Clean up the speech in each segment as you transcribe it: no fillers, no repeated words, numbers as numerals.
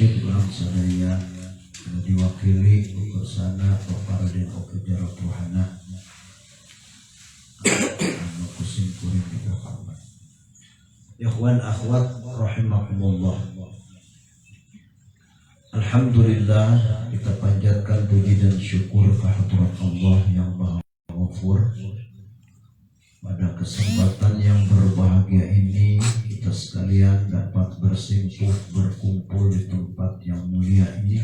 Mursyid ulang sadaya diwakili bersana Bapak Raden Oke Jarot Rohana kusim kuring kita kawan. Ikhwan akhwat rahimakumullah. Alhamdulillah, kita panjatkan puji dan syukur kehadirat Allah yang Maha Ghafur. Pada kesempatan yang berbahagia ini, kita sekalian dapat bersimpuh berkumpul di tempat yang mulia ini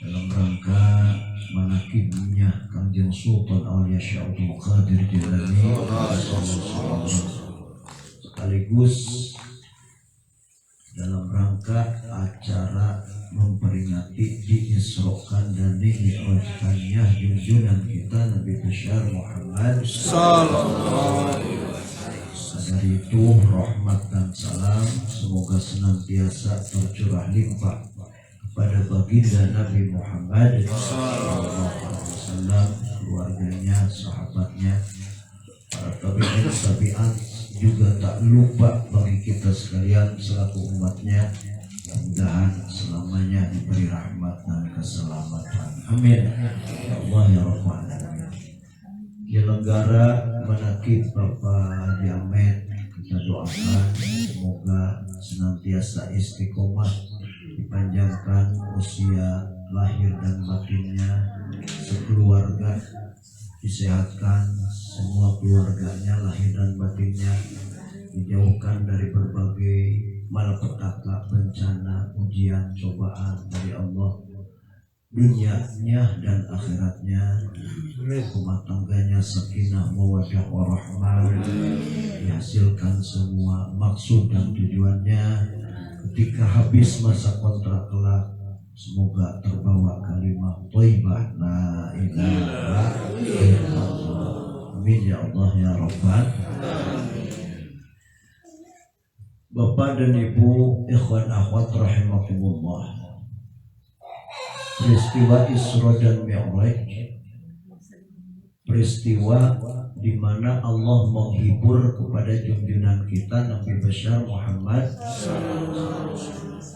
dalam rangka manakibnya Kanjeng Sultan Aulia Syekh Abdul Qadir Jilani, sekaligus dalam rangka acara memperingati diisrokan dan dimi'rajkannya junjungan kita Nabi besar Muhammad sallallahu alaihi wasallam. Dari itu rahmat dan salam semoga senantiasa tercurah limpah kepada baginda Nabi Muhammad sallallahu alaihi wasallam, keluarganya, sahabatnya, para tabi'in, juga tak lupa bagi kita sekalian selaku umatnya. Mudah-mudahan selamanya diberi rahmat dan keselamatan. Amin. Ya Allah ya Rabbal Alamin. Penyelenggara manakib Bapak Diamet, kita doakan semoga senantiasa istiqomah, dipanjangkan usia lahir dan batinnya, sekeluarga disehatkan, semua keluarganya lahir dan batinnya, dijauhkan dari berbagai malapetaka, bencana, ujian, cobaan dari Allah, dunianya dan akhiratnya, rumah tangganya sakinah mawaddah warahmah, dihasilkan semua maksud dan tujuannya. Ketika habis masa kontrak kelak, semoga terbawa kalimat thayyibah la ilaha illallah. Amin ya Allah ya Rabbal Alamin. Bapak dan Ibu, ikhwan akhwat rahimakumullah. Peristiwa Isra dan Mi'raj, peristiwa di mana Allah menghibur kepada junjungan kita Nabi besar Muhammad.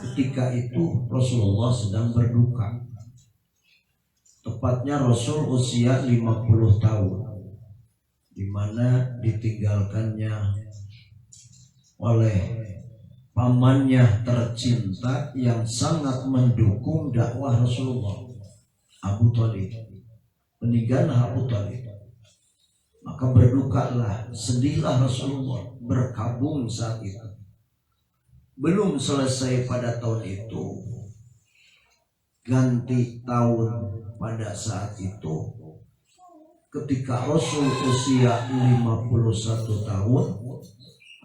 Ketika itu Rasulullah sedang berduka. Tepatnya Rasul usia 50 tahun, di mana ditinggalkannya oleh pamannya tercinta yang sangat mendukung dakwah Rasulullah, Abu Thalib. Meninggal Abu Thalib, maka berdukalah, sedihlah Rasulullah, berkabung saat itu. Belum selesai pada tahun itu, ganti tahun pada saat itu, ketika Rasul usia 51 tahun,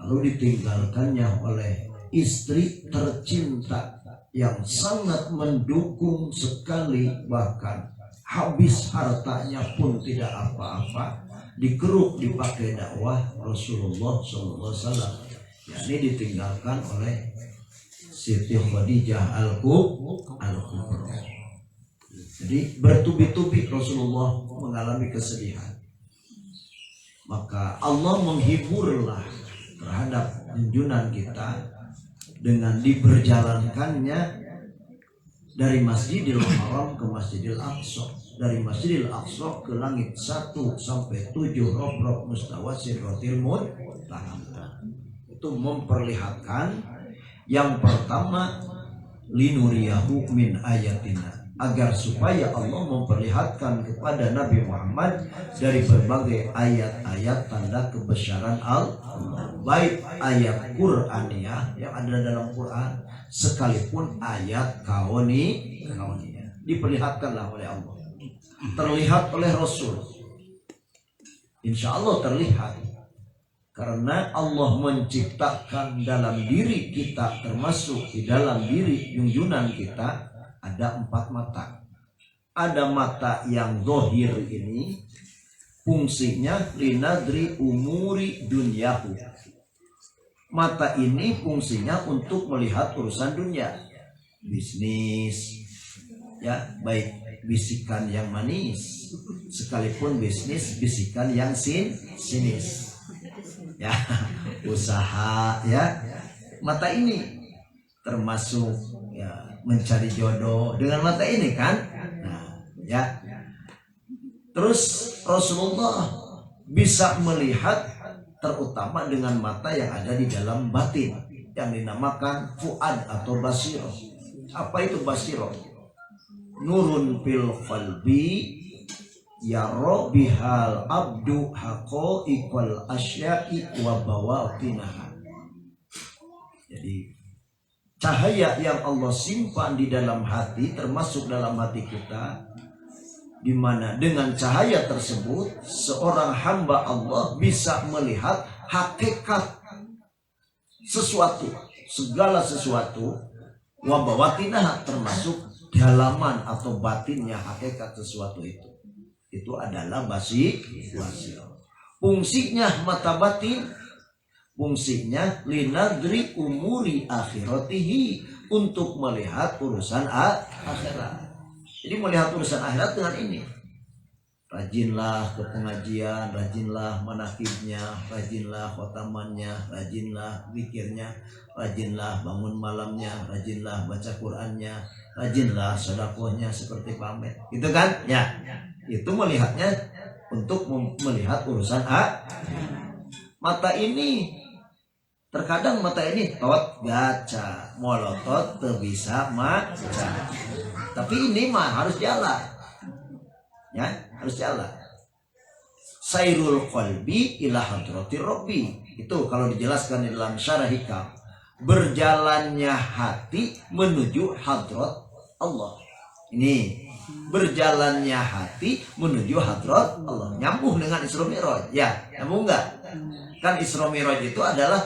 lalu ditinggalkannya oleh istri tercinta yang sangat mendukung sekali, bahkan habis hartanya pun tidak apa-apa, dikeruk dipakai dakwah Rasulullah SAW. Yakni ditinggalkan oleh Siti Khadijah Al-Kubra. Jadi bertubi-tubi Rasulullah mengalami kesedihan. Maka Allah menghiburlah terhadap junjungan kita dengan diperjalankannya dari Masjidil Haram ke Masjidil Aqsa, dari Masjidil Aqsa ke langit 1 sampai 7 rob mustawa Sidratil Muntaha. Itu memperlihatkan yang pertama, linuriyahu min ayatina, agar supaya Allah memperlihatkan kepada Nabi Muhammad dari berbagai ayat-ayat tanda kebesaran Allah, baik ayat Qur'aniyah yang ada dalam Quran sekalipun ayat kauniyah, diperlihatkanlah oleh Allah, terlihat oleh Rasul. Insya Allah terlihat, karena Allah menciptakan dalam diri kita, termasuk di dalam diri junjungan kita, ada 4 mata. Ada mata yang zahir ini, fungsinya linadri umuri dunyahu. Mata ini fungsinya untuk melihat urusan dunia, bisnis, ya, baik bisikan yang manis, sekalipun bisnis bisikan yang sinis, ya, usaha, ya. Mata ini termasuk ya mencari jodoh dengan mata ini kan. Nah, ya. Terus Rasulullah bisa melihat terutama dengan mata yang ada di dalam batin yang dinamakan fuad atau basiro. Apa itu basiro? Nurun fil qalbi yaro bihal abdu haqaiqal asya'i wa bawatinaha. Jadi cahaya yang Allah simpan di dalam hati, termasuk dalam hati kita, di mana dengan cahaya tersebut seorang hamba Allah bisa melihat hakikat sesuatu, segala sesuatu, wa bawatinaha, termasuk dalaman atau batinnya hakikat sesuatu itu. Itu adalah basir. Fungsinya mata batin, fungsinya linadri umuri akhiratihi, untuk melihat urusan akhirat. Jadi melihat urusan akhirat dengan ini. Rajinlah ke pengajian, rajinlah manakibnya, rajinlah khotamannya, rajinlah zikirnya, rajinlah bangun malamnya, rajinlah baca Qur'annya, rajinlah sedekahnya seperti pamit. Gitu kan? Ya. Itu melihatnya untuk melihat urusan mata ini. Terkadang mata ini tot gaca, molotot bisa maca. Tapi ini mah harus jalan. Ya, harus jalan. Sairul qalbi ila hadratir rabbi. Itu kalau dijelaskan di dalam syarah hikam, berjalannya hati menuju hadrat Allah. Ini berjalannya hati menuju hadrat Allah. Nyambung dengan Isra Mi'raj. Ya, nyambung enggak? Kan Isra Mi'raj itu adalah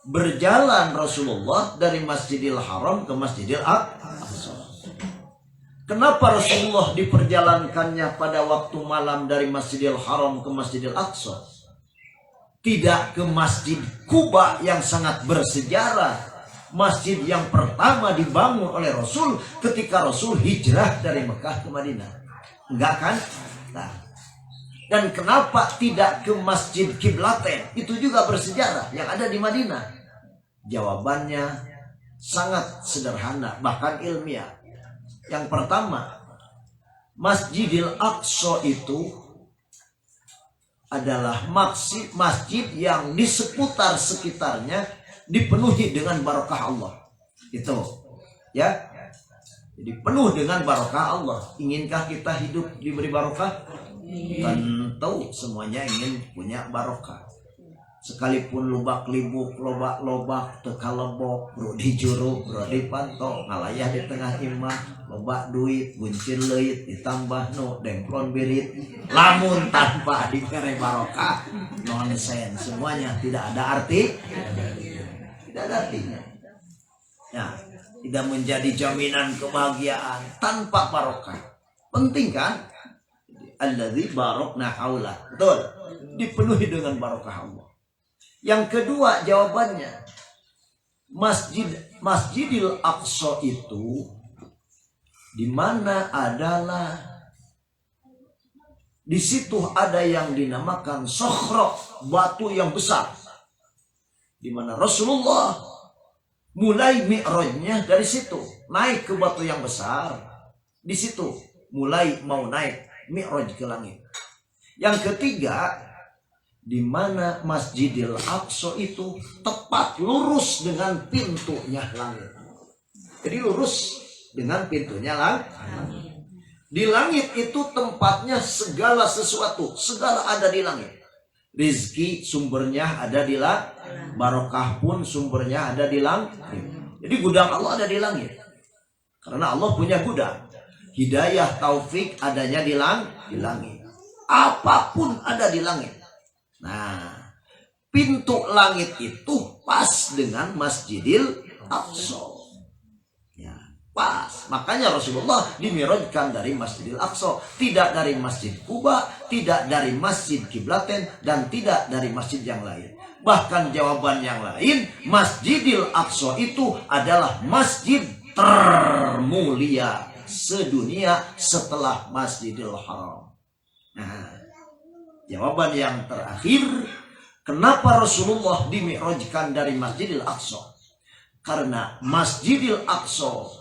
berjalan Rasulullah dari Masjidil Haram ke Masjidil Aqsa. Kenapa Rasulullah diperjalankannya pada waktu malam dari Masjidil Haram ke Masjidil Aqsa? Tidak ke Masjid Quba yang sangat bersejarah, masjid yang pertama dibangun oleh Rasul ketika Rasul hijrah dari Mekah ke Madinah. Enggak kan? Nah, dan kenapa tidak ke Masjid Kiblatain? Itu juga bersejarah yang ada di Madinah. Jawabannya sangat sederhana, bahkan ilmiah. Yang pertama, Masjidil Aqsa itu adalah masjid yang di seputar sekitarnya dipenuhi dengan barokah Allah. Itu, ya. Jadi penuh dengan barokah Allah. Inginkah kita hidup diberi barokah? Tentu semuanya ingin punya barokah. Sekalipun lubak-libuk, lobak-lobak, tekalebok, bro di juru, bro di pantok, ngalayah di tengah imah, lobak duit, buncin leit, ditambah no, demplon birit, lamun tanpa diberi barokah, nonsen, semuanya tidak ada arti, tidak ada artinya. Ya, tidak menjadi jaminan kebahagiaan tanpa barokah. Penting kan? Alladzi barokna haulah. Betul. Dipenuhi dengan barokah Allah. Yang kedua jawabannya, Masjidil Aqsa itu di mana adalah di situ ada yang dinamakan Sokhra, batu yang besar, di mana Rasulullah mulai mi'rajnya dari situ, naik ke batu yang besar, di situ mulai mau naik mi'raj ke langit. Yang ketiga, di mana Masjidil Aqsa itu tepat lurus dengan pintunya langit. Jadi lurus dengan pintunya langit. Di langit itu tempatnya segala sesuatu, segala ada di langit. Rizki sumbernya ada di langit, barokah pun sumbernya ada di langit. Jadi gudang Allah ada di langit. Karena Allah punya gudang. Hidayah, taufik adanya di langit. Apapun ada di langit. Nah, pintu langit itu pas dengan Masjidil Aqsa. Ya, pas. Makanya Rasulullah dimirajkan dari Masjidil Aqsa, tidak dari Masjid Quba, tidak dari Masjid Kiblatain, dan tidak dari masjid yang lain. Bahkan jawaban yang lain, Masjidil Aqsa itu adalah masjid termulia sedunia setelah Masjidil Haram. Nah, jawaban yang terakhir, kenapa Rasulullah dimi'rajkan dari Masjidil Aqsa? Karena Masjidil Aqsa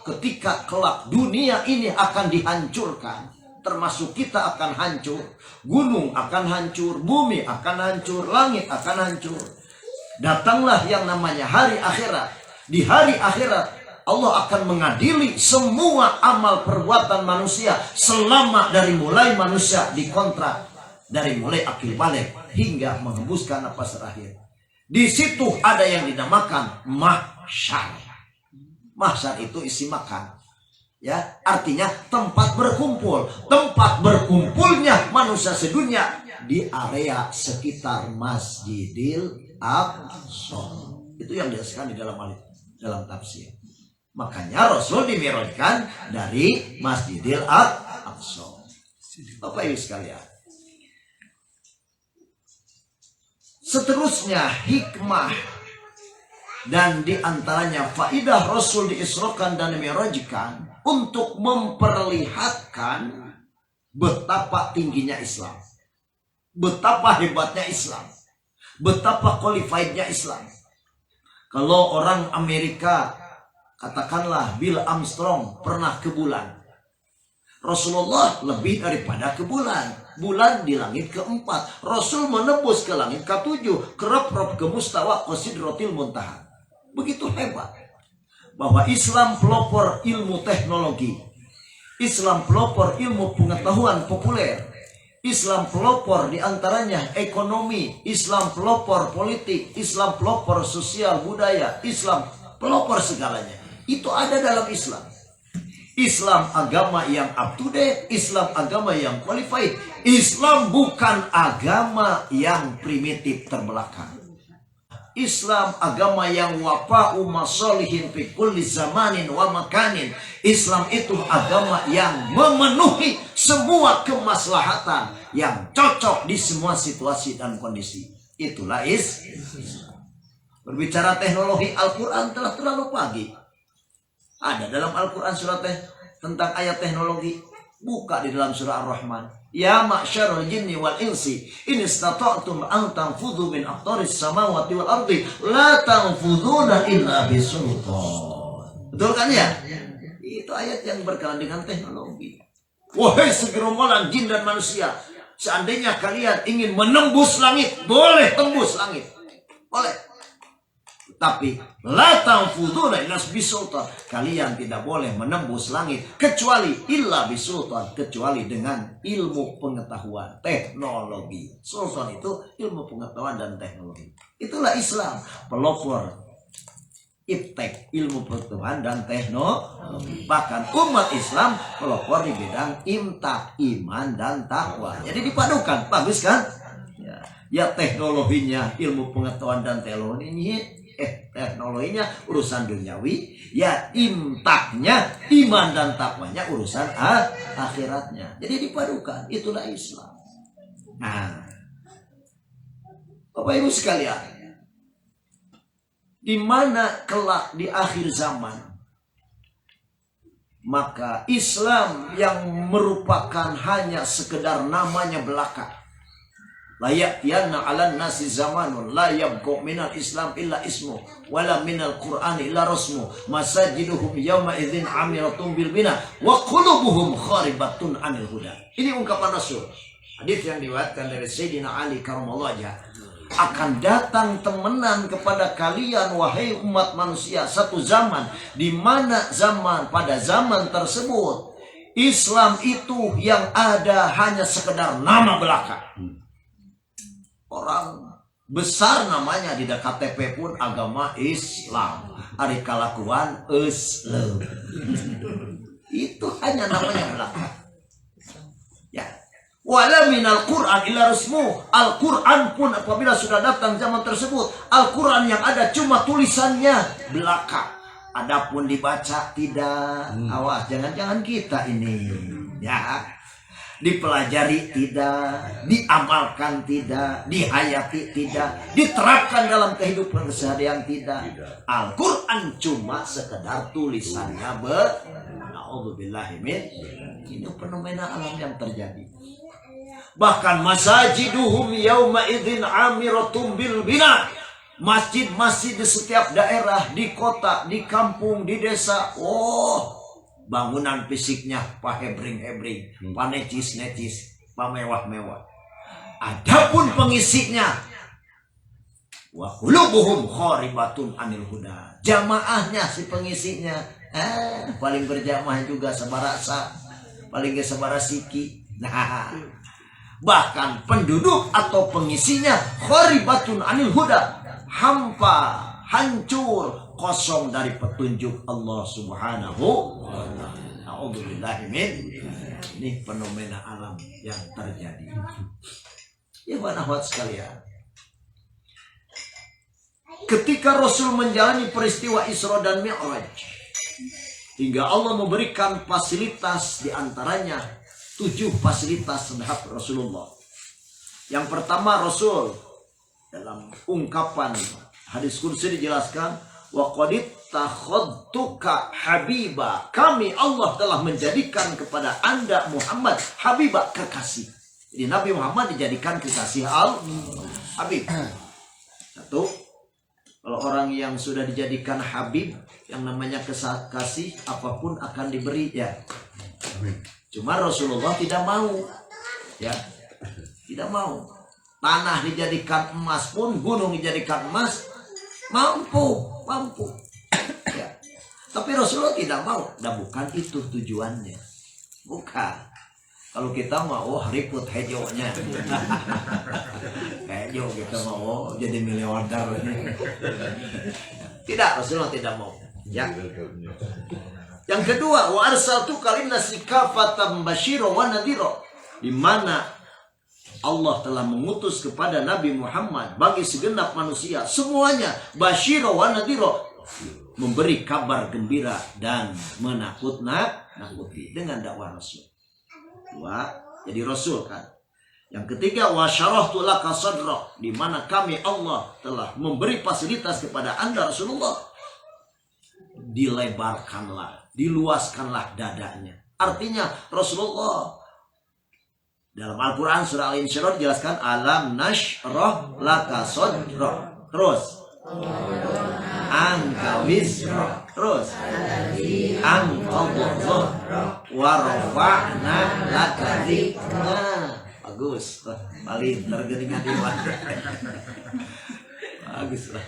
ketika kelak dunia ini akan dihancurkan, termasuk kita akan hancur, gunung akan hancur, bumi akan hancur, langit akan hancur. Datanglah yang namanya hari akhirat. Di hari akhirat Allah akan mengadili semua amal perbuatan manusia selama dari mulai manusia dikontrak, dari mulai akil balik hingga menghembuskan napas terakhir. Di situ ada yang dinamakan mahsyar. Mahsyar itu isi makan. Ya, artinya tempat berkumpul. Tempat berkumpulnya manusia sedunia di area sekitar Masjidil Aqsa. Itu yang dijelaskan di dalam tafsir. Makanya Rasul dimi'rajkan dari Masjidil Aqsa. Bapak Ibu sekalian. Seterusnya hikmah dan diantaranya faidah Rasul diisrokan dan dimi'rajkan untuk memperlihatkan betapa tingginya Islam, betapa hebatnya Islam, betapa qualifiednya Islam. Kalau orang Amerika, katakanlah Bill Armstrong pernah ke bulan, Rasulullah lebih daripada ke bulan. Bulan di langit keempat, Rasul menembus ke langit ketujuh, kerap-kerap ke mustawa Sidratil Muntaha. Begitu hebat bahwa Islam pelopor ilmu teknologi, Islam pelopor ilmu pengetahuan populer, Islam pelopor diantaranya ekonomi, Islam pelopor politik, Islam pelopor sosial budaya, Islam pelopor segalanya. Itu ada dalam Islam. Islam agama yang up to date, Islam agama yang qualified, Islam bukan agama yang primitif terbelakang. Islam agama yang wafa'u masolihin fi kulli zamanin wa makanin. Islam itu agama yang memenuhi semua kemaslahatan, yang cocok di semua situasi dan kondisi. Itulah Islam. Berbicara teknologi, Al-Quran telah terlalu pagi. Ada dalam Al-Quran surat tentang ayat teknologi. Buka di dalam surah Ar-Rahman. Ya ma'syarul jinni wal insi in istata'tum an tanfudhu min aqtaris samawati wal ardi la tanfudhuna illa bisultan. Betul kan ya? Itu ayat yang berkaitan dengan teknologi. Wahai segerombolan jin dan manusia, seandainya kalian ingin menembus langit, boleh tembus langit. Boleh. Tapi la tanfuduna illa bisultan, kalian tidak boleh menembus langit kecuali illa bisultan, kecuali dengan ilmu pengetahuan teknologi. Sultan itu ilmu pengetahuan dan teknologi. Itulah Islam, pelopor iptek, ilmu pengetahuan dan teknologi. Bahkan umat Islam pelopor di bidang imtak, iman dan takwa. Jadi dipadukan, bagus kan? Ya teknologinya ilmu pengetahuan dan teknologinya urusan duniawi, ya imtaknya iman dan takwanya urusan akhiratnya. Jadi dipadukan, itulah Islam. Nah, Bapak Ibu sekalian, di mana kelak di akhir zaman, maka Islam yang merupakan hanya sekedar namanya belaka. La ya'tiyanna 'alan nasi zamanun la yabqa minal Islam illa ismu wala minal Qur'ani illa rasmu masajiduhum yawma idzin 'amiratun bil bina wa qulubuhum kharibatun 'anil huda. Ini ungkapan Rasul. Hadis yang diriwayatkan dari Sayyidina Ali karramallahu wajhah. Akan datang temenan kepada kalian wahai umat manusia satu zaman, di mana pada zaman tersebut Islam itu yang ada hanya sekedar nama belaka. Orang besar namanya di KTP pun agama Islam. Ari kalakuan Islam. Itu hanya namanya belaka. Ya. Wala minal Qur'an illa rasmu. Al-Quran pun apabila sudah datang zaman tersebut, Al-Quran yang ada cuma tulisannya belaka. Adapun dibaca tidak. Awas, jangan-jangan kita ini. Ya. Dipelajari tidak, diamalkan tidak, dihayati tidak, diterapkan dalam kehidupan keseharian tidak. Al-Quran cuma sekedar tulisannya na'udzubillahi min. Ini fenomena alam yang terjadi. Bahkan masajiduhum yawma idzin 'amiratun bil bina. Masjid-masjid di setiap daerah, di kota, di kampung, di desa. Oh, bangunan fisiknya pahebring-hebring, panecis-necis, pamewah-mewah. Adapun pengisinya, wa qulubuhum kharibatun anil huda. Jamaahnya si pengisinya, paling berjamaah juga sebarasa, paling gak sebarasiki. Nah, bahkan penduduk atau pengisinya kharibatun anil huda, hampa, hancur, kosong dari petunjuk Allah Subhanahu wa ta'ala. A'udzubillahi min. Ini fenomena alam yang terjadi. Ya akhwat sekalian, ketika Rasul menjalani peristiwa Isra dan Mi'raj, hingga Allah memberikan fasilitas, diantaranya 7 fasilitas terhadap Rasulullah. Yang pertama, Rasul dalam ungkapan hadis qudsi dijelaskan, wa qad takhadtuka habiba, kami Allah telah menjadikan kepada Anda Muhammad habiba, kekasih. Jadi Nabi Muhammad dijadikan kekasih Habib. Satu, kalau orang yang sudah dijadikan Habib, yang namanya kekasih, apapun akan diberi ya. Cuma Rasulullah tidak mau, ya, tidak mau. Tanah dijadikan emas pun, gunung dijadikan emas, mampu. Ya. Tapi Rasulullah tidak mau. Dan bukan itu tujuannya, bukan. Kalau kita mau ribut hejonya, hejo kita mau jadi miliarder. Tidak, Rasulullah tidak mau. Ya. Yang kedua, wa arsaltuka linnasi kafatan basyira wa nadhira, di mana Allah telah mengutus kepada Nabi Muhammad bagi segenap manusia semuanya, basyira wa nadhira, memberi kabar gembira dan menakuti dengan dakwah Rasul. Dua, jadi Rasul kan. Yang ketiga, wa syarahtu laka sadrak, di mana kami Allah telah memberi fasilitas kepada Anda Rasulullah, dilebarkanlah, diluaskanlah dadanya. Artinya Rasulullah dalam Al-Quran surah Al-Insyirah dijelaskan, alam nashrah laka sadrak, terus angka wisra, terus angka dhahra wa rafa'na laka dzikra. Bagus, paling tergeringan iman. Bagus lah,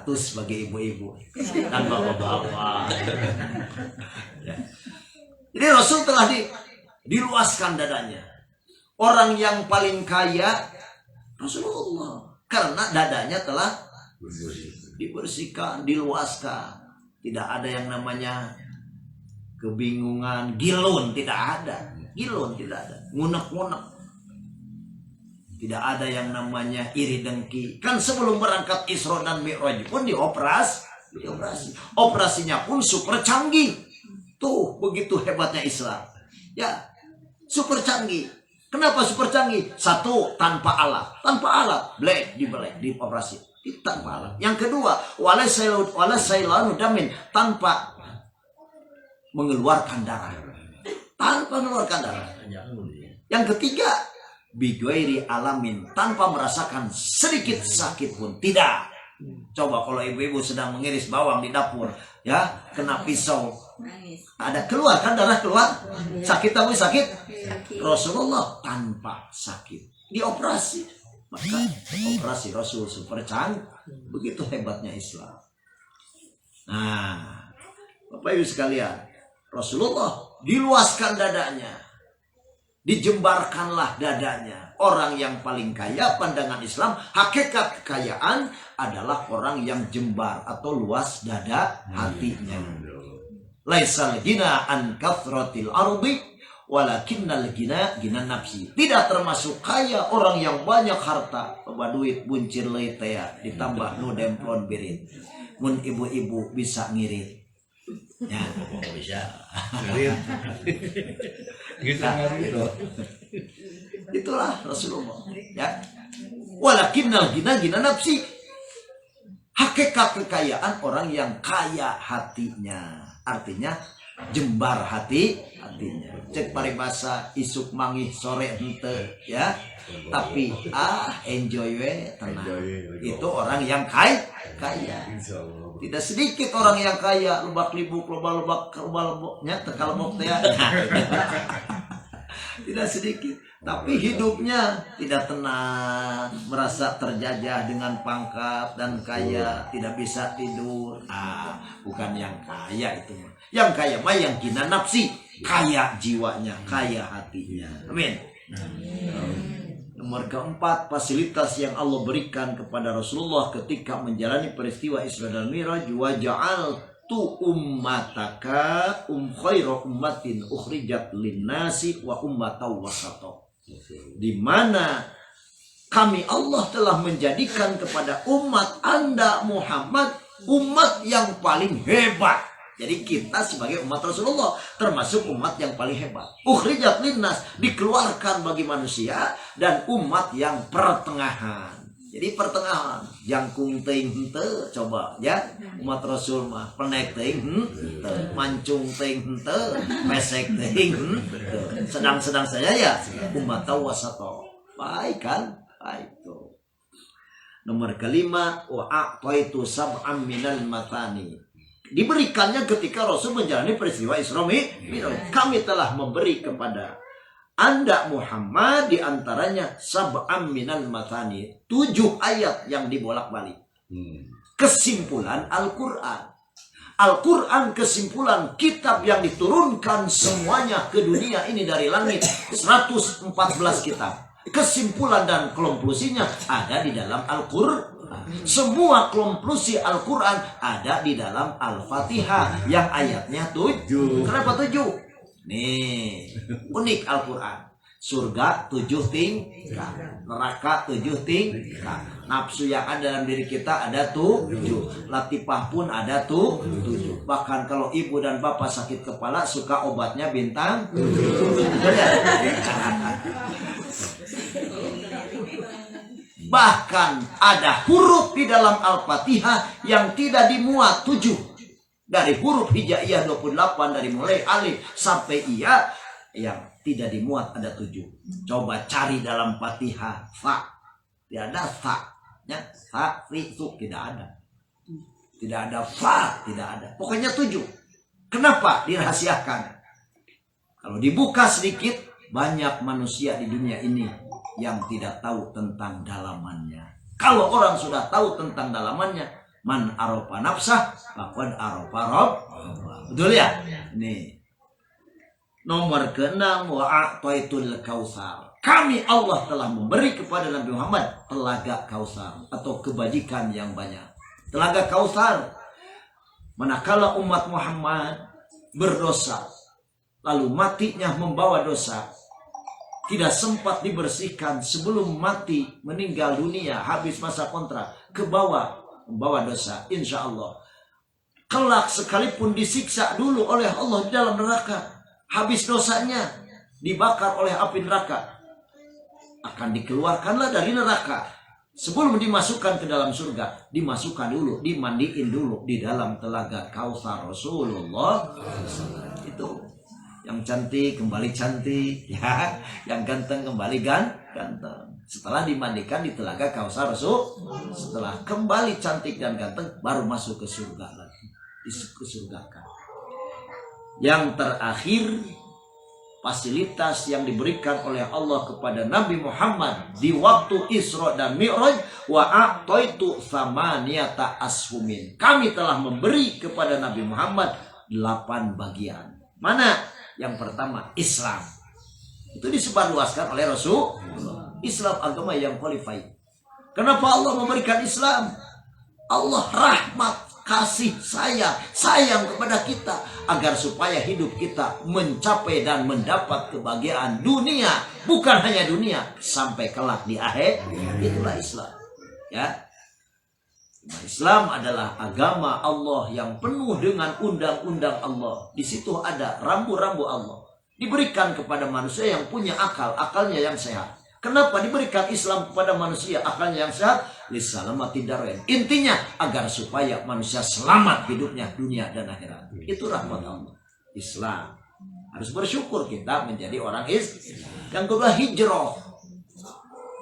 100 bagi ibu-ibu dan bapak-bapak. Ya. Jadi Rasul telah diluaskan dadanya. Orang yang paling kaya Rasulullah, karena dadanya telah dibersihkan, diluaskan. Tidak ada yang namanya kebingungan, gilun, tidak ada. Gilun tidak ada, ngunek-ngunek. Tidak ada yang namanya iri dengki. Kan sebelum berangkat Isra dan Mi'raj pun dioperasi. Operasinya pun super canggih. Tuh, begitu hebatnya Islam. Ya, super canggih. Kenapa super canggih? Satu, tanpa alat. Tanpa alat, dioperasi. Tanpa alat. Yang kedua, walasailanu damin, tanpa mengeluarkan darah. Tanpa mengeluarkan darah. Yang ketiga, bigwairi alamin, tanpa merasakan sedikit sakit pun. Tidak. Coba kalau ibu-ibu sedang mengiris bawang di dapur, ya, kena pisau, ada keluar kan darah keluar, sakit tahu sakit. Rasulullah tanpa sakit, dioperasi. Maka operasi Rasul super canggih. Begitu hebatnya Islam. Nah, Bapak Ibu sekalian, Rasulullah diluaskan dadanya, dijembarkanlah dadanya. Orang yang paling kaya pandangan Islam, hakikat kekayaan adalah orang yang jembar atau luas dada hatinya. Laisal ghina an kathratil ardi walakinnal ghina ghina nafsi. Tidak termasuk kaya orang yang banyak harta, loba duit buncir leuy teh ditambah nu demplon birit. Mun ibu-ibu bisa ngirit. Ya, bisa. Ngirit. Bisa ngirit. Itulah Rasulullah, ya. Walakinnal ghina ghina nafsi. Hakikat kekayaan orang yang kaya hatinya. Artinya jembar hatinya. Cek paribasa isuk mangih sore hente ya. Tapi enjoy we, tenang. Itu orang yang kaya. Tidak sedikit orang yang kaya, lebak-libuk, loba-leboknya tekalebok teh. Tidak sedikit, tapi hidupnya tidak tenang, merasa terjajah dengan pangkat dan kaya, tidak bisa tidur. Bukan yang kaya itu. Yang kaya mah yang kina nafsi, kaya jiwanya, kaya hatinya. Amin. Nomor keempat, fasilitas yang Allah berikan kepada Rasulullah ketika menjalani peristiwa Isra dan Mi'raj. Wa ja'altu ummataka khairu ummatin ukhrijat linnasi wa ummatan wasata. Di mana kami Allah telah menjadikan kepada umat Anda Muhammad umat yang paling hebat. Jadi kita sebagai umat Rasulullah termasuk umat yang paling hebat. Ukhrijat linnas, dikeluarkan bagi manusia, dan umat yang pertengahan. Jadi pertengahan, jangkung teuing henteu, coba ya. Umat Rasul mah penek teuing henteu, mancung teuing henteu, pesek teuing henteu. Sedang-sedang saja ya. Umat wasata. Baik kan? Baik tuh. Nomor kelima, wa a'taitu sab'am minal matani. Diberikannya ketika Rasul menjalani peristiwa Isra Mi'raj. Kami telah memberi kepada Anda Muhammad diantaranya sab'am minal matani, 7 ayat yang dibolak-balik. Kesimpulan Al-Quran. Al-Quran kesimpulan kitab yang diturunkan semuanya ke dunia ini dari langit. 114 kitab. Kesimpulan dan konklusinya ada di dalam Al-Quran. Semua konklusi Al-Quran ada di dalam Al-Fatihah yang ayatnya 7. Kenapa 7? Nih, unik Al-Quran. Surga 7 tingkat, neraka 7 tingkat, nafsu yang ada dalam diri kita ada 7, latifah pun ada 7. Bahkan kalau ibu dan bapak sakit kepala suka obatnya bintang 7. Bahkan ada huruf di dalam Al-Fatihah yang tidak dimuat 7. Dari huruf hijaiyah 28, dari mulai alif sampai iya, yang tidak dimuat ada 7. Coba cari dalam Fatihah fa. Tidak ada fa. Ya, fa, fi, su, tidak ada. Tidak ada fa, tidak ada. Pokoknya 7. Kenapa dirahasiakan? Kalau dibuka sedikit, banyak manusia di dunia ini yang tidak tahu tentang dalamannya. Kalau orang sudah tahu tentang dalamannya, man arofa nafsah faqad arofa rabb. Betul ya? Nih. Nomor ke-6, wa a'taitul kautsar. Kami Allah telah memberi kepada Nabi Muhammad telaga Kautsar atau kebajikan yang banyak. Telaga Kautsar. Manakala umat Muhammad berdosa lalu matinya membawa dosa, tidak sempat dibersihkan sebelum mati, meninggal dunia, habis masa kontrak, ke bawah membawa dosa, insya Allah kelak sekalipun disiksa dulu oleh Allah di dalam neraka, habis dosanya dibakar oleh api neraka, akan dikeluarkanlah dari neraka. Sebelum dimasukkan ke dalam surga, dimasukkan dulu, dimandiin dulu di dalam telaga Kautsar Rasulullah. Itu yang cantik kembali cantik, ya, yang ganteng kembali ganteng. Setelah dimandikan di telaga Kautsar Rasul, setelah kembali cantik dan ganteng, baru masuk ke surga lagi, disurgakan. Yang terakhir, fasilitas yang diberikan oleh Allah kepada Nabi Muhammad di waktu Isra dan Mi'raj, wa a'taitu tsamaniyata ashumin. Kami telah memberi kepada Nabi Muhammad 8 bagian. Mana? Yang pertama, Islam. Itu disebarluaskan oleh Rasulullah. Islam agama yang qualified. Kenapa Allah memberikan Islam? Allah rahmat, kasih sayang kepada kita agar supaya hidup kita mencapai dan mendapat kebahagiaan dunia, bukan hanya dunia, sampai kelak di akhir. Itulah Islam, ya. Islam adalah agama Allah yang penuh dengan undang-undang Allah. Di situ ada rambu-rambu Allah. Diberikan kepada manusia yang punya akal, akalnya yang sehat. Kenapa diberikan Islam kepada manusia akalnya yang sehat? Lissalamati darain. Intinya agar supaya manusia selamat hidupnya dunia dan akhirat. Itu rahmat Allah. Islam. Harus bersyukur kita menjadi orang Islam. Yang kedua, hijrah.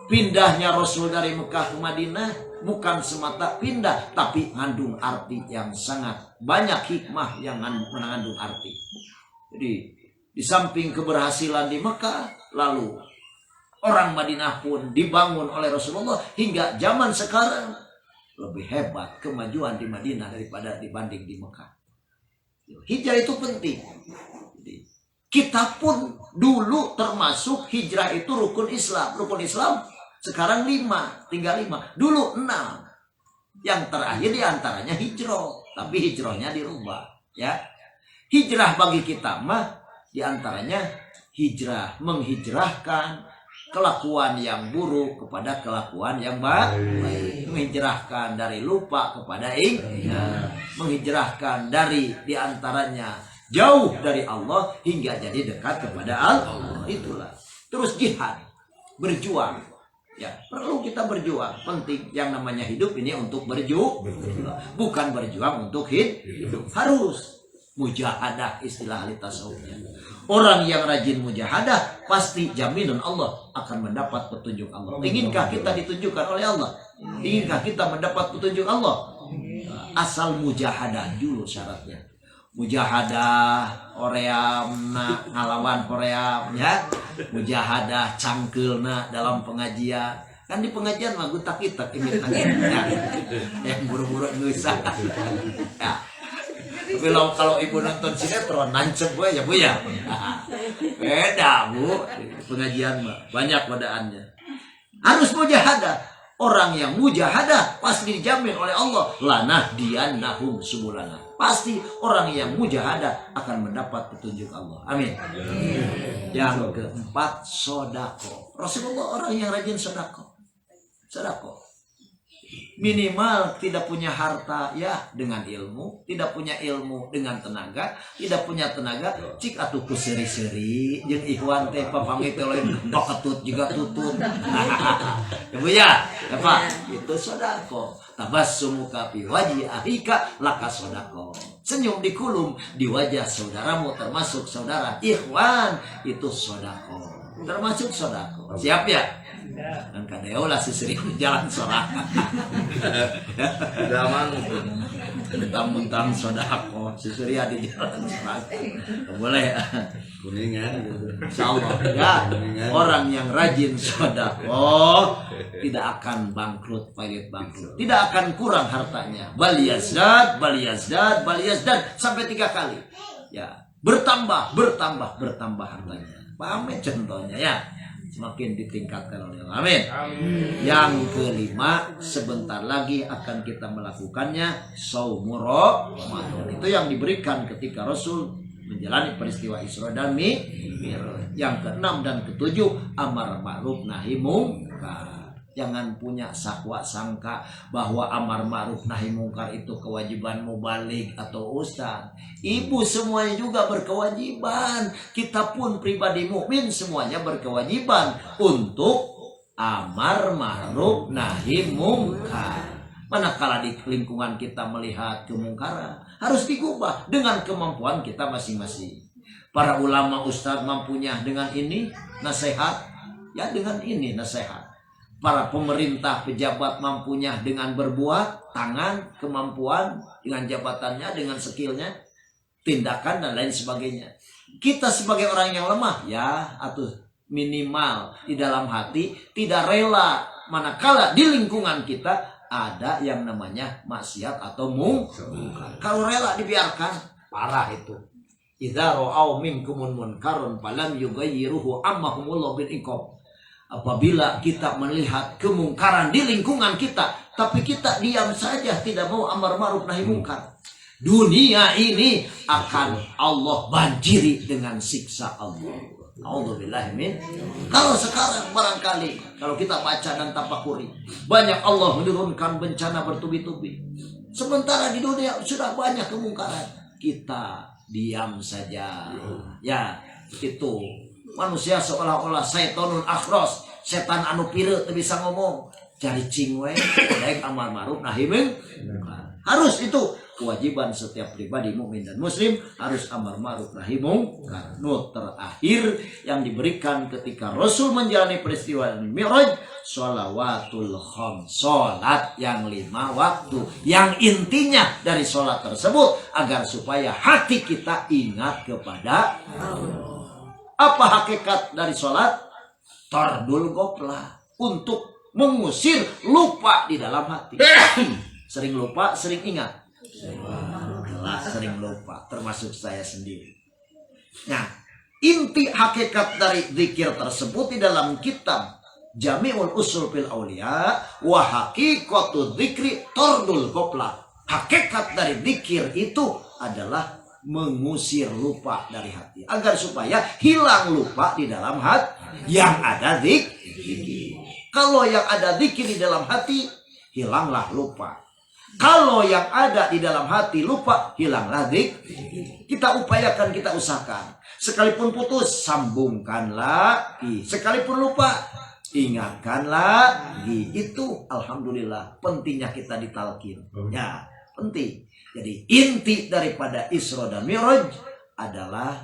Pindahnya Rasul dari Mekah ke Madinah bukan semata pindah, tapi mengandung arti yang sangat banyak, hikmah yang mengandung arti. Jadi di samping keberhasilan di Mekah, lalu orang Madinah pun dibangun oleh Rasulullah hingga zaman sekarang. Lebih hebat kemajuan di Madinah daripada dibanding di Mekah. Hijrah itu penting. Kita pun dulu termasuk hijrah itu rukun Islam. Rukun Islam sekarang 5, tinggal 5. Dulu 6. Yang terakhir diantaranya hijrah. Tapi hijrahnya dirubah. Ya. Hijrah bagi kita mah diantaranya hijrah, menghijrahkan kelakuan yang buruk kepada kelakuan yang baik. Menghijrahkan dari lupa kepada ingat. Menghijrahkan dari diantaranya jauh dari Allah hingga jadi dekat kepada Allah. Itulah. Terus jihad, berjuang. Ya, perlu kita berjuang. Penting. Yang namanya hidup ini untuk berjuang, bukan berjuang untuk hidup. Harus mujahadah, istilah ahli tasawufnya. Orang yang rajin mujahadah pasti jaminan Allah akan mendapat petunjuk Allah. Inginkah kita ditunjukkan oleh Allah? Inginkah kita mendapat petunjuk Allah? Asal mujahadah dulu syaratnya. Mujahadah hoream ngalawan hoream ya. Mujahadah cangkelna dalam pengajian. Kan di pengajian mah gutak-gitak ingin ya. Yang buru-buru ngusah. Ya. Tapi kalau ibu nonton sinetron nancep gue ya Bu ya. Beda Bu. Pengajian mah banyak godaannya. Harus mujahadah. Orang yang mujahadah pasti dijamin oleh Allah. Lanah diannahum subulana. Pasti orang yang mujahadah akan mendapat petunjuk Allah. Amin. Yang keempat, sodako. Rasulullah orang yang rajin sodako. Sodako. Minimal tidak punya harta ya dengan ilmu, tidak punya ilmu dengan tenaga, tidak punya tenaga cik atuh ku seri-seri jeung ikhwan teh papamit teh lain baketut juga tutut. Ya Bu ya, apa? Itu sodako. Tabassumuka fi wajhi akhika laka sodako. Senyum di kulum di wajah saudaramu termasuk saudara ikhwan itu sodako. Termasuk sodako. Siap ya? Dan kadeo lah sesering jalan sorak. Udah mang mentang-mentang sodako seseri di jalan sorak. Boleh kuningan insyaallah ya. Orang yang rajin sodako tidak akan bangkrut, payet bangkrut, tidak akan kurang hartanya. Bal yazdad sampai 3 kali ya, bertambah hartanya. Paham ya contohnya ya, semakin ditingkatkan oleh Allah. Amin. Yang kelima, sebentar lagi akan kita melakukannya shaumur Ramadan. Itu yang diberikan ketika Rasul menjalani peristiwa Isra dan Mi'raj. Yang keenam dan ketujuh, amar ma'ruf nahi mungkar. Jangan punya sakwa sangka bahwa amar ma'ruf nahi mungkar itu kewajiban mubalik atau ustaz. Ibu semuanya juga berkewajiban. Kita pun pribadi mukmin semuanya berkewajiban untuk amar ma'ruf nahi mungkar. Manakala di lingkungan kita melihat kemungkaran, harus digubah dengan kemampuan kita masing-masing. Para ulama ustaz mampunya dengan ini nasihat, ya dengan ini nasihat. Para pemerintah pejabat mampunya dengan berbuat, tangan, kemampuan, dengan jabatannya, dengan skillnya, tindakan dan lain sebagainya. Kita sebagai orang yang lemah, ya atau minimal di dalam hati tidak rela manakala di lingkungan kita ada yang namanya maksiat atau mungkar. Kalau rela dibiarkan, parah itu. Idza ra'au minkumun munkarun falam yughayyiruhu ammahumullahu bil iqab. Apabila kita melihat kemungkaran di lingkungan kita, tapi kita diam saja, tidak mau amar ma'ruf nahi mungkar, dunia ini akan Allah banjiri dengan siksa Allah. A'udzubillahi min. Kalau sekarang barangkali kalau kita baca dan tafakuri, banyak Allah menurunkan bencana bertubi-tubi. Sementara di dunia sudah banyak kemungkaran, kita diam saja. Ya, itu manusia seolah-olah syaitonun akhros, setan anu pireut teu bisa ngomong. Cari cingwe, daek amar ma'ruf nahi mungkar. Harus itu kewajiban setiap pribadi mukmin dan muslim harus amar ma'ruf nahi mungkar. Terakhir yang diberikan ketika Rasul menjalani peristiwa Mi'raj, sholawatul khams, sholat yang 5 waktu, yang intinya dari sholat tersebut agar supaya hati kita ingat kepada Allah. Apa hakikat dari sholat? Tardul goplah, untuk mengusir lupa di dalam hati. Sering lupa, sering ingat. Sering lupa, termasuk saya sendiri. Nah, inti hakikat dari zikir tersebut di dalam kitab Jami'ul Usul fil Auliya wa haqiqatu dzikri tardul goplah. Hakikat dari zikir itu adalah mengusir lupa dari hati, agar supaya hilang lupa di dalam hati yang ada zikir. Kalau yang ada zikir di dalam hati, hilanglah lupa. Kalau yang ada di dalam hati lupa, hilanglah zikir. Kita upayakan, kita usahakan. Sekalipun putus, sambungkan lagi. Sekalipun lupa, ingatkan lagi. Itu alhamdulillah pentingnya kita ditalkin. Ya, penting. Jadi inti daripada Isra dan Mi'raj adalah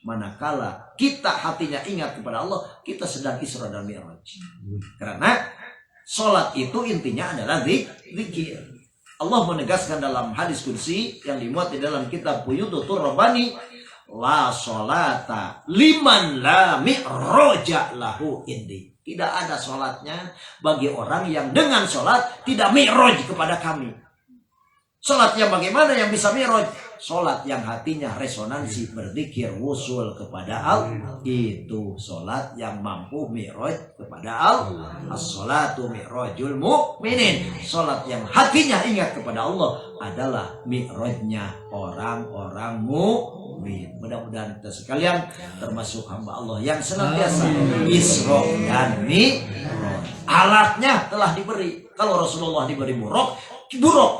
manakala kita hatinya ingat kepada Allah, kita sedang Isra dan Mi'raj. Karena sholat itu intinya adalah zikir. Allah menegaskan dalam hadis kursi yang dimuat di dalam kitab Buyututur Rabbani, la sholata liman la mi'roja lahu indi. Tidak ada sholatnya bagi orang yang dengan sholat tidak mi'roj kepada kami. Sholat yang bagaimana yang bisa mi'roj? Sholat yang hatinya resonansi berzikir wusul kepada Allah, itu sholat yang mampu mi'raj kepada Allah. As-sholatu mi'rajul mu'minin. Sholat yang hatinya ingat kepada Allah adalah mi'rajnya orang-orang mukmin. Mudah-mudahan kita sekalian termasuk hamba Allah yang senantiasa Isra dan Mi'raj. Alatnya telah diberi. Kalau Rasulullah diberi buruk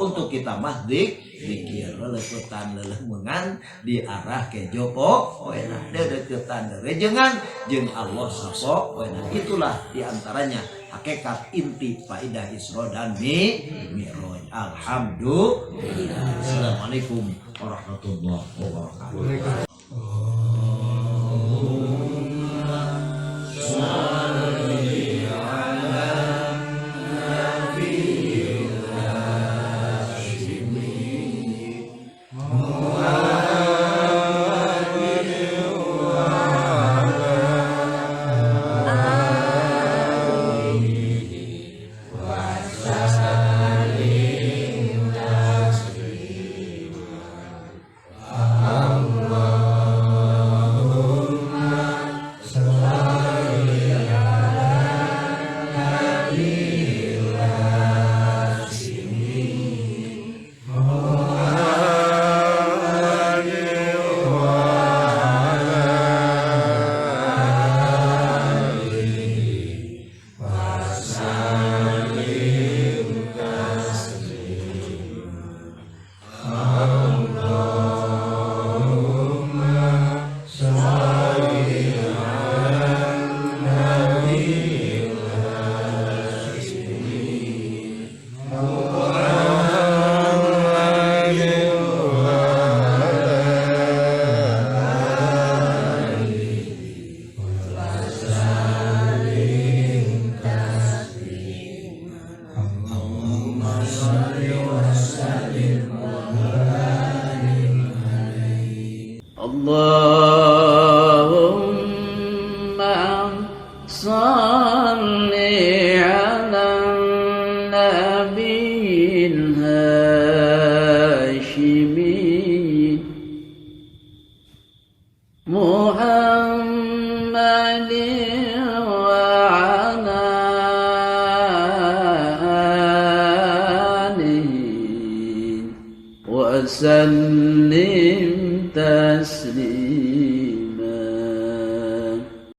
untuk kita mahdik zikir leleputan lelemengan diarah ke Joko enak dedeketan rejengan jeung Allah sapo enak. Itulah diantaranya hakikat inti faidah Isra dan Mi'raj. Alhamdulillah. Assalamualaikum warahmatullahi wabarakatuh. وسلم